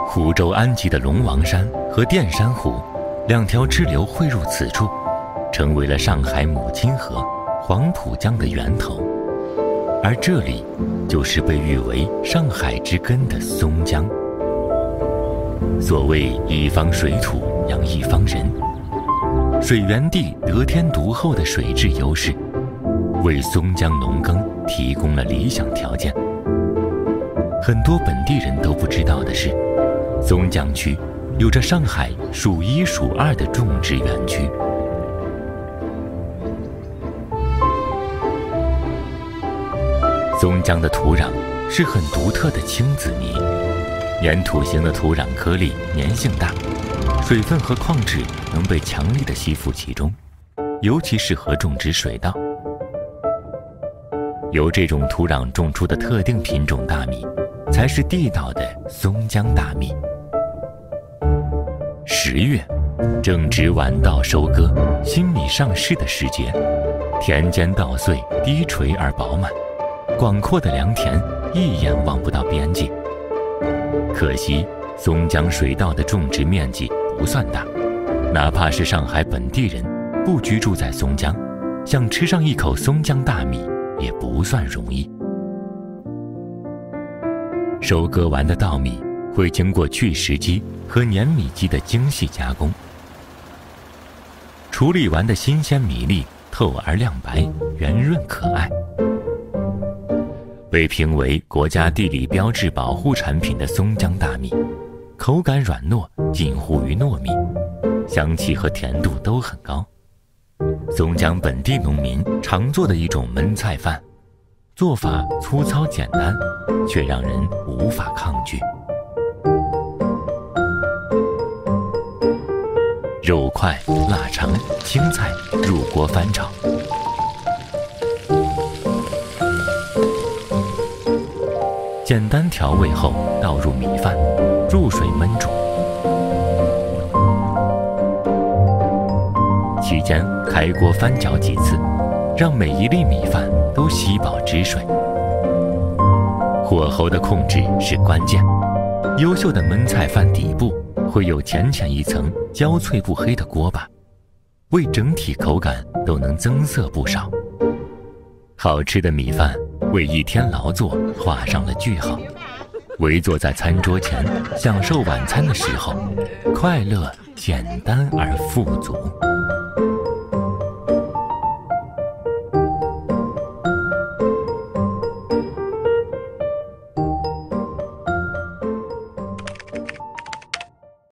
湖州安吉的龙王山和淀山湖两条支流汇入此处，成为了上海母亲河黄浦江的源头，而这里就是被誉为上海之根的松江。所谓一方水土养一方人，水源地得天独厚的水质优势，为松江农耕提供了理想条件。很多本地人都不知道的是，松江区有着上海数一数二的种植园区。松江的土壤是很独特的青紫泥，粘土型的土壤颗粒粘性大，水分和矿质能被强力地吸附其中，尤其适合种植水稻。由这种土壤种出的特定品种大米，才是地道的松江大米。10月，正值晚稻收割、新米上市的时节，田间稻穗低垂而饱满，广阔的良田一眼望不到边界。可惜，松江水稻的种植面积不算大，哪怕是上海本地人不居住在松江，想吃上一口松江大米也不算容易。收割完的稻米会经过去石机和碾米机的精细加工，处理完的新鲜米粒透而亮白，圆润可爱。被评为国家地理标志保护产品的松江大米，口感软糯，近乎于糯米，香气和甜度都很高。松江本地农民常做的一种焖菜饭，做法粗糙简单，却让人无法抗拒。肉块、腊肠、青菜入锅翻炒，简单调味后倒入米饭，入水焖煮。期间开锅翻搅几次，让每一粒米饭都吸饱汁水。火候的控制是关键，优秀的焖菜饭底部会有浅浅一层焦脆不黑的锅巴，为整体口感都能增色不少。好吃的米饭为一天劳作画上了句号。围坐在餐桌前享受晚餐的时候，快乐、简单而富足。